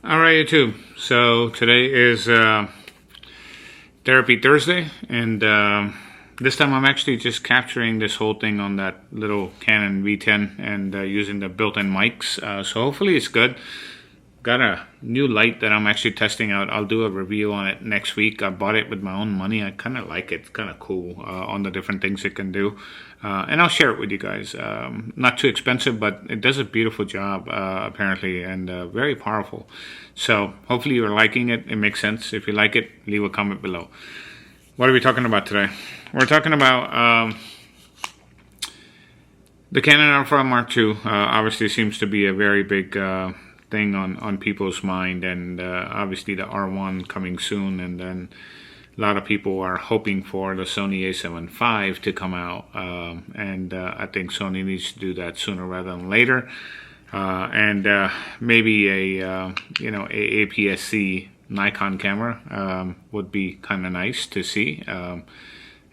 Alright, YouTube. So today is Therapy Thursday, and this time I'm actually just capturing this whole thing on that little Canon V10 and using the built-in mics. So hopefully it's good. Got a new light that I'm actually testing out. I'll do a review on it next week. I bought it with my own money. I kind of like it. It's kind of cool on the different things it can do. And I'll share it with you guys. Not too expensive, but it does a beautiful job, apparently, and very powerful. So hopefully you're liking it. It makes sense. If you like it, leave a comment below. What are we talking about today? We're talking about the Canon R1 Mark II. Obviously seems to be a very big thing on people's mind, and obviously the R1 coming soon, and then a lot of people are hoping for the Sony A7V to come out, and I think Sony needs to do that sooner rather than later, and maybe a APS-C Nikon camera would be kind of nice to see, and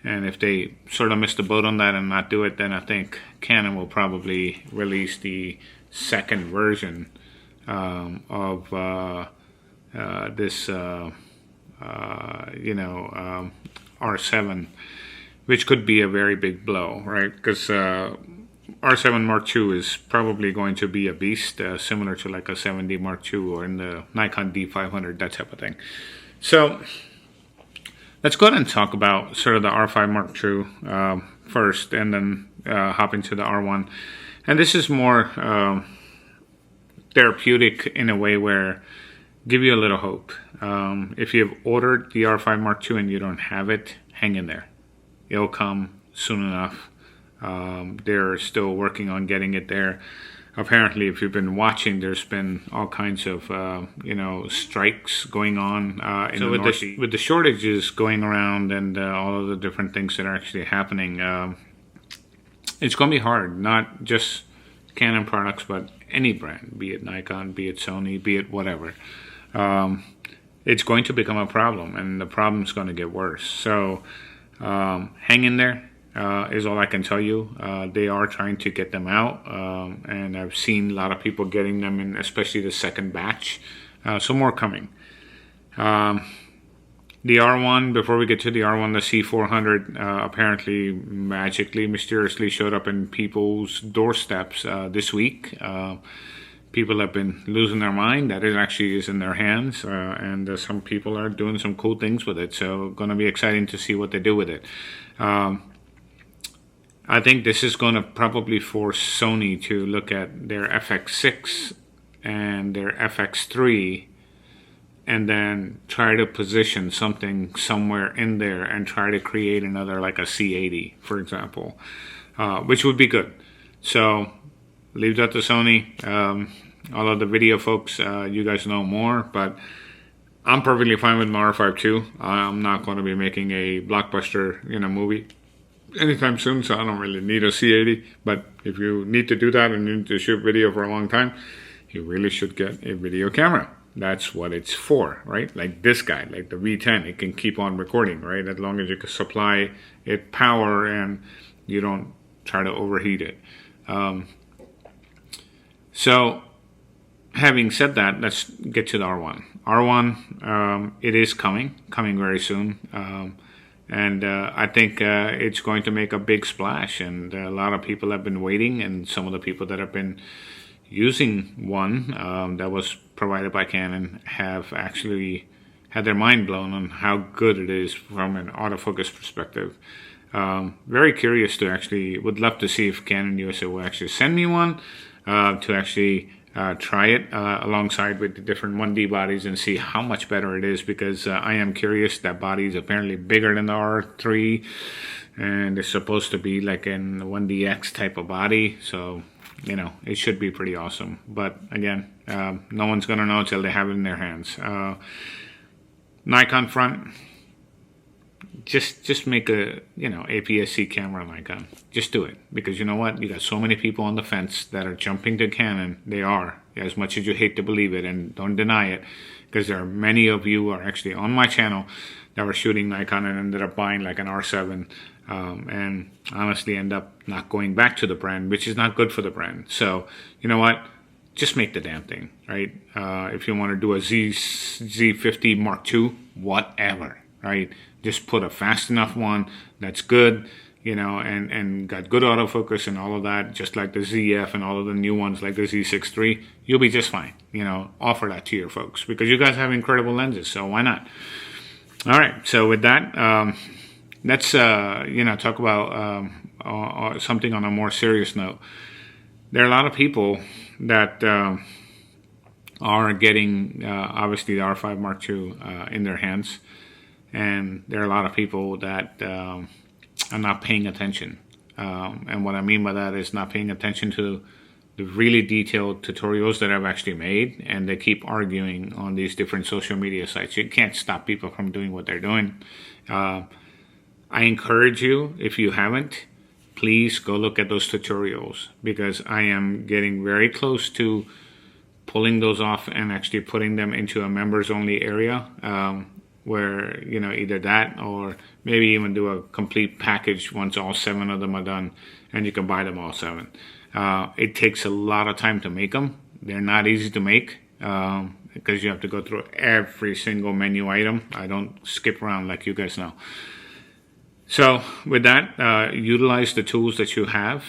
if they sort of miss the boat on that and not do it, then I think Canon will probably release the second version of this R7, which could be a very big blow, right? Because R7 Mark II is probably going to be a beast, similar to like a 7D Mark II or in the Nikon D500, that type of thing. So let's go ahead and talk about sort of the R5 Mark II first, and then hop into the R1. And this is more therapeutic in a way where give you a little hope. If you've ordered the R5 Mark II and you don't have it, hang in there. It'll come soon enough. They're still working on getting it there. Apparently, if you've been watching, there's been all kinds of strikes going on in the Northeast. With the shortages going around and all of the different things that are actually happening, it's going to be hard. Not just Canon products, but any brand, be it Nikon, be it Sony, be it whatever. It's going to become a problem, and the problem's going to get worse. So hang in there is all I can tell you. They are trying to get them out, and I've seen a lot of people getting them in, especially the second batch. So more coming. The R1, before we get to the R1, the C400 apparently magically, mysteriously showed up in people's doorsteps this week. People have been losing their mind that it actually is in their hands, and some people are doing some cool things with it. So going to be exciting to see what they do with it. I think this is going to probably force Sony to look at their FX6 and their FX3 and then try to position something somewhere in there and try to create another, like a C80, for example, which would be good. So leave that to Sony. All of the video folks, you guys know more, but I'm perfectly fine with my R5 too. I'm not going to be making a blockbuster, movie anytime soon, so I don't really need a C80. But if you need to do that and you need to shoot video for a long time, you really should get a video camera. That's what it's for, right? Like this guy, like the V10, it can keep on recording, right? As long as you can supply it power and you don't try to overheat it. So having said that, let's get to the R1. R1, it is coming very soon. And I think it's going to make a big splash, and a lot of people have been waiting, and some of the people that have been using one that was provided by Canon have actually had their mind blown on how good it is from an autofocus perspective. Very curious to actually, would love to see if Canon USA will actually send me one to actually try it alongside with the different 1D bodies and see how much better it is, because I am curious. That body is apparently bigger than the R3, and it's supposed to be like in the 1DX type of body, so it should be pretty awesome. But again, no one's gonna know until they have it in their hands. Nikon front, just make a APS-C camera Nikon. Just do it, because you know what? You got so many people on the fence that are jumping to Canon. They are, as much as you hate to believe it, and don't deny it, because there are many of you who are actually on my channel that were shooting Nikon and ended up buying like an R7, and honestly end up not going back to the brand, which is not good for the brand. So you know what? just make the damn thing, right? If you want to do a Z50 Mark II, whatever, right? Just put a fast enough one that's good, you know, and got good autofocus and all of that, just like the ZF and all of the new ones like the Z6 III. You'll be just fine, you know. Offer that to your folks because you guys have incredible lenses, so why not? All right, so with that, let's you know, talk about something on a more serious note. There are a lot of people that are getting obviously the R5 Mark II in their hands, and there are a lot of people that are not paying attention. And what I mean by that is not paying attention to the really detailed tutorials that I've actually made, and they keep arguing on these different social media sites. You can't stop people from doing what they're doing. I encourage you, if you haven't, please go look at those tutorials, because I am getting very close to pulling those off and actually putting them into a members only area, where, you know, either that or maybe even do a complete package once all 7 of them are done, and you can buy them all 7. It takes a lot of time to make them. They're not easy to make because you have to go through every single menu item. I don't skip around like you guys know. So with that, utilize the tools that you have.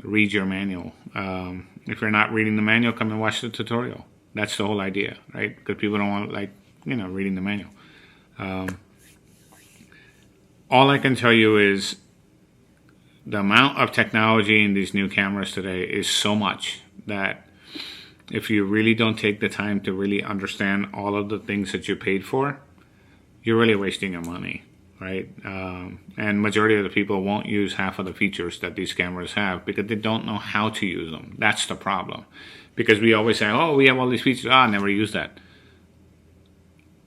Read your manual. If you're not reading the manual, come and watch the tutorial. That's the whole idea, right? Because people don't want, like, you know, reading the manual. All I can tell you is the amount of technology in these new cameras today is so much that if you really don't take the time to really understand all of the things that you paid for, you're really wasting your money, right? And majority of the people won't use half of the features that these cameras have because they don't know how to use them. That's the problem. Because we always say, oh, we have all these features. I never use that.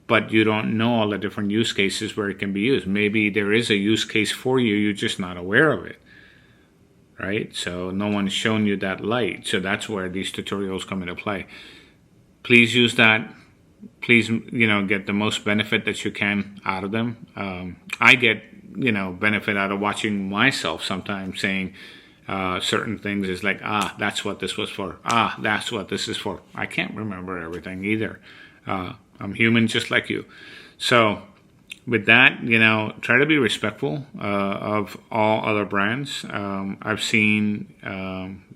But you don't know all the different use cases where it can be used. Maybe there is a use case for you, you're just not aware of it, right? So no one's shown you that light. So that's where these tutorials come into play. Please use that. Please, you know, get the most benefit that you can out of them. I get, you know, benefit out of watching myself sometimes saying certain things is like, that's what this was for. That's what this is for. I can't remember everything either. I'm human just like you. So with that, you know, try to be respectful of all other brands. I've seen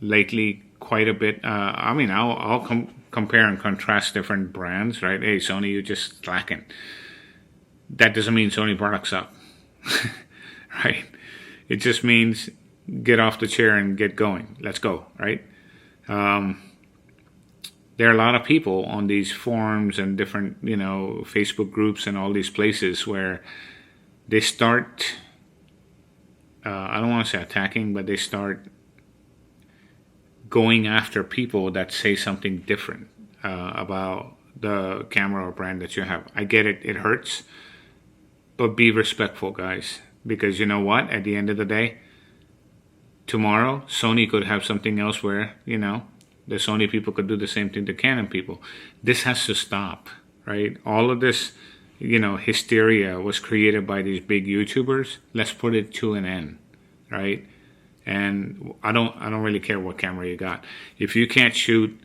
lately quite a bit. I mean, I'll compare and contrast different brands, right? Hey, Sony, you're just slacking. That doesn't mean Sony products suck, right? It just means get off the chair and get going. Let's go, right? There are a lot of people on these forums and different, you know, Facebook groups and all these places where they start, I don't want to say attacking, but they start going after people that say something different about the camera or brand that you have. I get it, it hurts, but be respectful, guys, because you know what? At the end of the day, tomorrow, Sony could have something else where, you know, the Sony people could do the same thing to Canon people. This has to stop, right? All of this, you know, hysteria was created by these big YouTubers. Let's put it to an end, right? And I don't really care what camera you got. If you can't shoot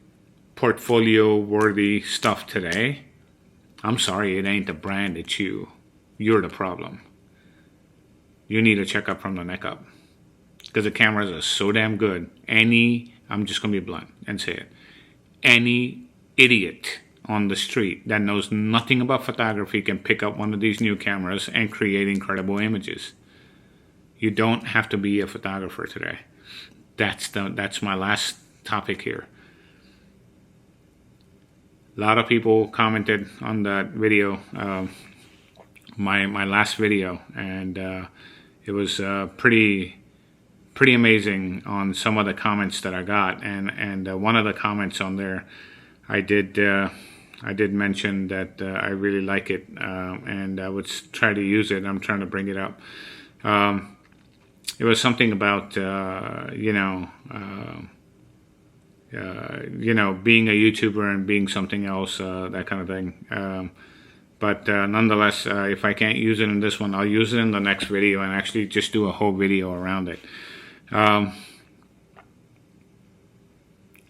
portfolio-worthy stuff today, I'm sorry, it ain't the brand, it's you. You're the problem. You need a checkup from the neck up. Because the cameras are so damn good. I'm just going to be blunt and say it. Any idiot on the street that knows nothing about photography can pick up one of these new cameras and create incredible images. You don't have to be a photographer today. That's my last topic here. A lot of people commented on that video, my last video, and it was pretty amazing on some of the comments that I got, and one of the comments on there, I did mention that I really like it, and I would try to use it. I'm trying to bring it up. It was something about you know, being a YouTuber and being something else, that kind of thing. But nonetheless, if I can't use it in this one, I'll use it in the next video and actually just do a whole video around it.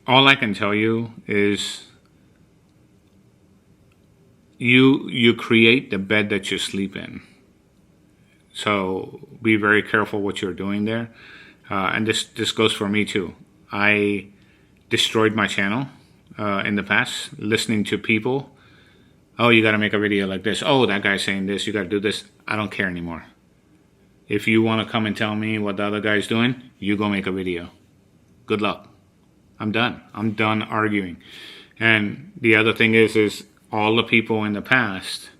all I can tell you is you create the bed that you sleep in. So be very careful what you're doing there. And this goes for me too. I destroyed my channel in the past, listening to people. Oh, you got to make a video like this. Oh, that guy's saying this. You got to do this. I don't care anymore. If you want to come and tell me what the other guy's doing, you go make a video. Good luck. I'm done. I'm done arguing. And the other thing is all the people in the past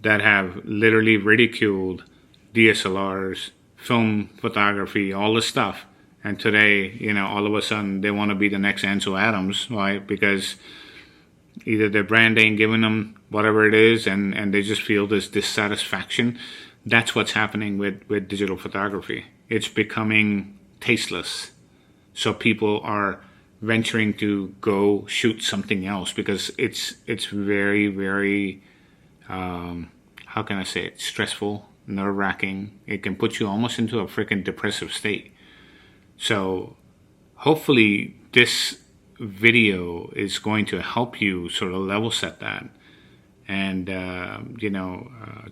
that have literally ridiculed DSLRs, film photography, all this stuff. And today, you know, all of a sudden they want to be the next Ansel Adams, right? Because either their brand ain't giving them whatever it is, and they just feel this dissatisfaction. That's what's happening with digital photography. It's becoming tasteless. So people are venturing to go shoot something else because it's very, very, how can I say it, stressful, nerve-wracking. It can put you almost into a freaking depressive state. So hopefully this video is going to help you sort of level set that and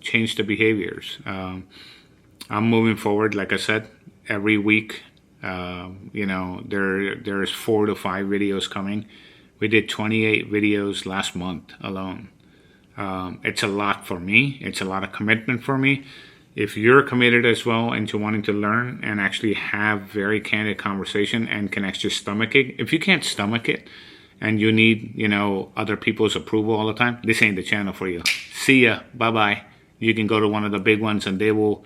change the behaviors. I'm moving forward, like I said, every week. There's 4 to 5 videos coming. We did 28 videos last month alone. It's a lot for me. It's a lot of commitment for me. If you're committed as well into wanting to learn and actually have very candid conversation and can actually stomach it, if you can't stomach it and you need, other people's approval all the time, this ain't the channel for you. See ya. Bye-bye. You can go to one of the big ones and they will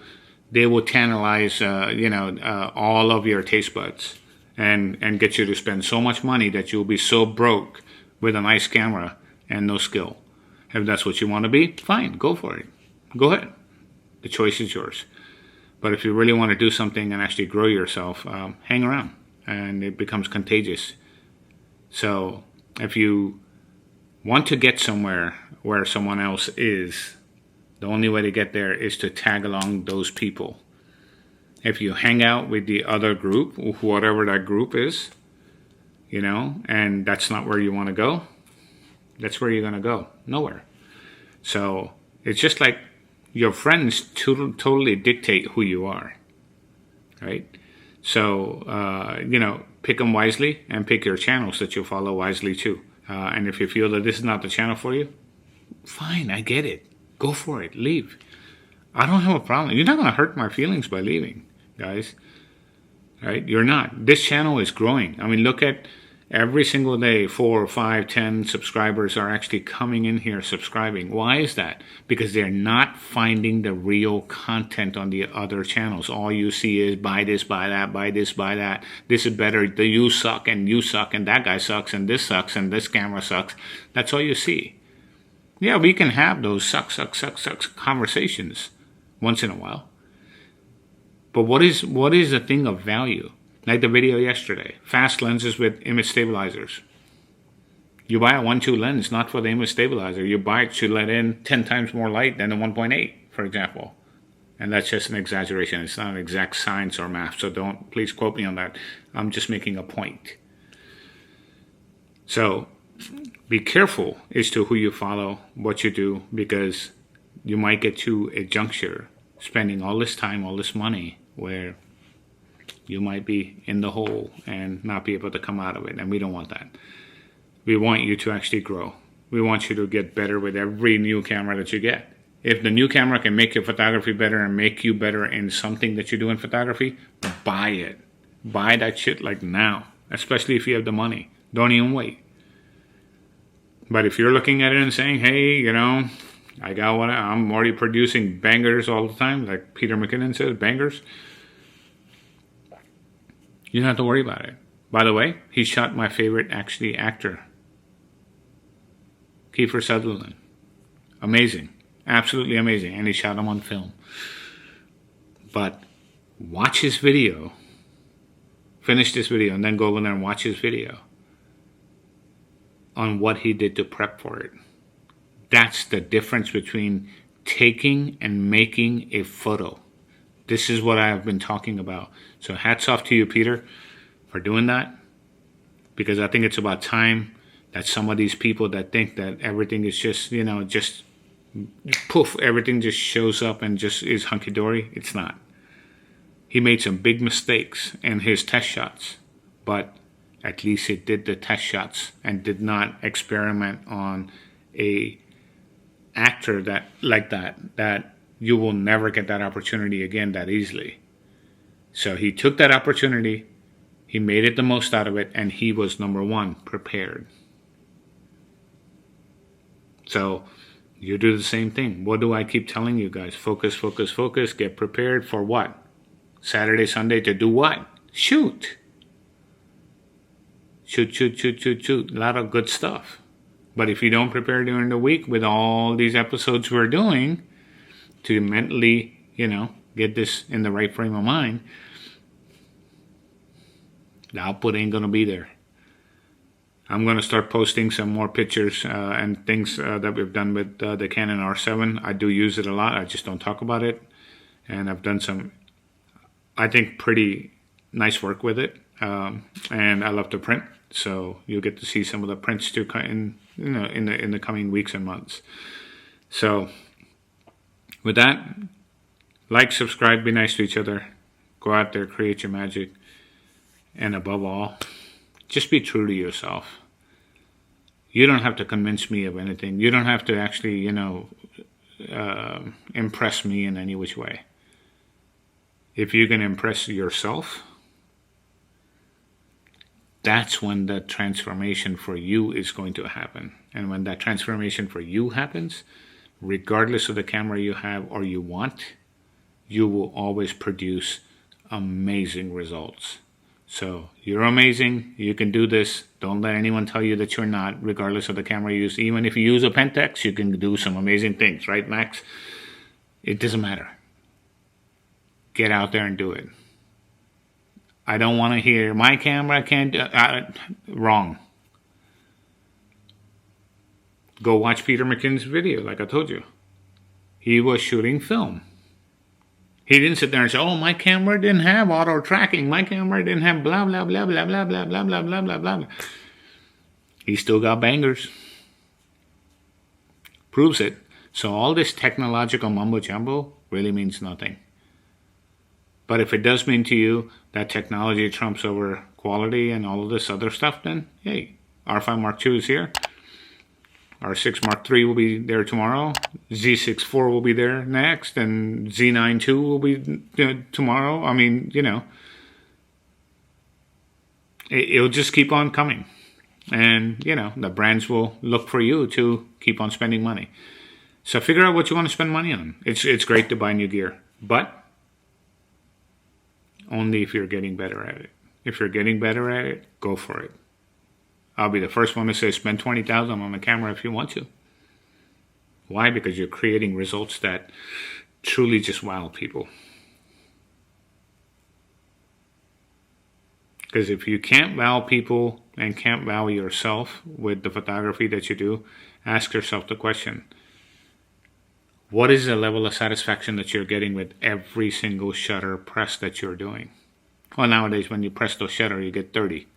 tantalize, all of your taste buds and get you to spend so much money that you'll be so broke with a nice camera and no skill. If that's what you want to be, fine, go for it. Go ahead. The choice is yours. But if you really want to do something and actually grow yourself, hang around, and it becomes contagious. So if you want to get somewhere where someone else is, the only way to get there is to tag along those people. If you hang out with the other group, whatever that group is, and that's not where you want to go, that's where you're going to go. Nowhere. So it's just like your friends totally dictate who you are, right? So, pick them wisely and pick your channels that you follow wisely too. And if you feel that this is not the channel for you, fine, I get it. Go for it. Leave. I don't have a problem. You're not going to hurt my feelings by leaving, guys. Right? You're not. This channel is growing. I mean, look at every single day, 4, 5, 10 subscribers are actually coming in here subscribing. Why is that? Because they're not finding the real content on the other channels. All you see is buy this, buy that, buy this, buy that. This is better. You suck, and that guy sucks, and this camera sucks. That's all you see. Yeah, we can have those sucks conversations once in a while. But what is a thing of value? Like the video yesterday, fast lenses with image stabilizers. You buy a 1.2 lens, not for the image stabilizer. You buy it to let in 10 times more light than the 1.8, for example. And that's just an exaggeration. It's not an exact science or math, so please quote me on that. I'm just making a point. So be careful as to who you follow, what you do, because you might get to a juncture spending all this time, all this money, where you might be in the hole and not be able to come out of it. And we don't want that. We want you to actually grow. We want you to get better with every new camera that you get. If the new camera can make your photography better and make you better in something that you do in photography, buy it. Buy that shit like now, especially if you have the money. Don't even wait. But if you're looking at it and saying, hey, I got what I'm already producing bangers all the time, like Peter McKinnon says, bangers, you don't have to worry about it. By the way, he shot my favorite actor, Kiefer Sutherland. Amazing. Absolutely amazing. And he shot him on film. But watch his video. Finish this video and then go over there and watch his video on what he did to prep for it. That's the difference between taking and making a photo. This is what I have been talking about. So hats off to you, Peter, for doing that. because I think it's about time that some of these people that think that everything is just, just poof, everything just shows up and just is hunky-dory. It's not. He made some big mistakes in his test shots, but at least he did the test shots and did not experiment on a actor that you will never get that opportunity again that easily. So he took that opportunity, he made it the most out of it, and he was number one, prepared. So you do the same thing. What do I keep telling you guys? Focus, focus, focus. Get prepared for what? Saturday, Sunday to do what? Shoot. Shoot. A lot of good stuff. But if you don't prepare during the week with all these episodes we're doing to mentally, get this in the right frame of mind, the output ain't going to be there. I'm going to start posting some more pictures and things that we've done with the Canon R7. I do use it a lot. I just don't talk about it. And I've done some, I think, pretty nice work with it. And I love to print. So you'll get to see some of the prints too in the coming weeks and months. So with that, like, subscribe, be nice to each other. Go out there, create your magic. And above all, just be true to yourself. You don't have to convince me of anything. You don't have to actually, impress me in any which way. If you can impress yourself, that's when the transformation for you is going to happen. And when that transformation for you happens, regardless of the camera you have or you want, you will always produce amazing results. So you're amazing. You can do this. Don't let anyone tell you that you're not, regardless of the camera you use. Even if you use a Pentax, you can do some amazing things, right, Max? It doesn't matter. Get out there and do it. I don't want to hear, my camera can't do wrong. Go watch Peter McKinnon's video, like I told you. He was shooting film. He didn't sit there and say, oh, my camera didn't have auto tracking. My camera didn't have blah, blah, blah, blah, blah, blah, blah, blah, blah, blah, blah. He still got bangers. Proves it. So all this technological mumbo jumbo really means nothing. But if it does mean to you that technology trumps over quality and all of this other stuff, then hey, R5 Mark II is here. R6 Mark III will be there tomorrow. Z6 IV will be there next. And Z9 II will be tomorrow. I mean, it'll just keep on coming. And, the brands will look for you to keep on spending money. So figure out what you want to spend money on. It's great to buy new gear. But only if you're getting better at it. If you're getting better at it, go for it. I'll be the first one to say spend $20,000 on a camera if you want to. Why? Because you're creating results that truly just wow people. Because if you can't wow people and can't wow yourself with the photography that you do, ask yourself the question, what is the level of satisfaction that you're getting with every single shutter press that you're doing? Well, nowadays when you press the shutter, you get 30.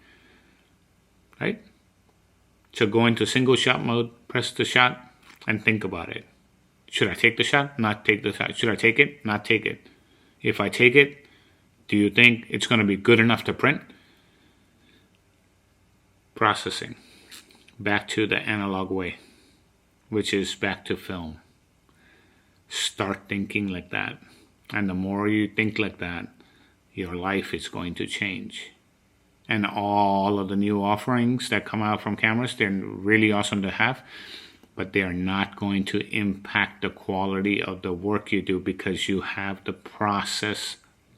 Right? So go into single shot mode, press the shot, and think about it. Should I take the shot? Not take the shot. Should I take it? Not take it. If I take it, do you think it's going to be good enough to print? Processing. Back to the analog way, which is back to film. Start thinking like that. And the more you think like that, your life is going to change. And all of the new offerings that come out from cameras, they're really awesome to have, but they are not going to impact the quality of the work you do because you have the process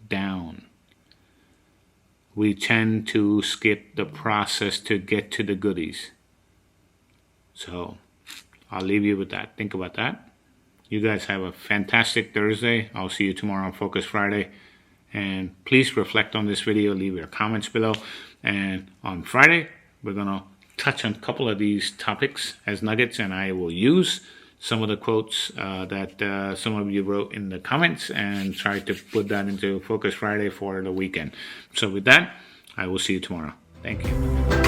down. We tend to skip the process to get to the goodies. So I'll leave you with that. Think about that. You guys have a fantastic Thursday. I'll see you tomorrow on Focus Friday. And please reflect on this video. Leave your comments below. And on Friday, we're going to touch on a couple of these topics as nuggets. And I will use some of the quotes that some of you wrote in the comments and try to put that into Focus Friday for the weekend. So with that, I will see you tomorrow. Thank you.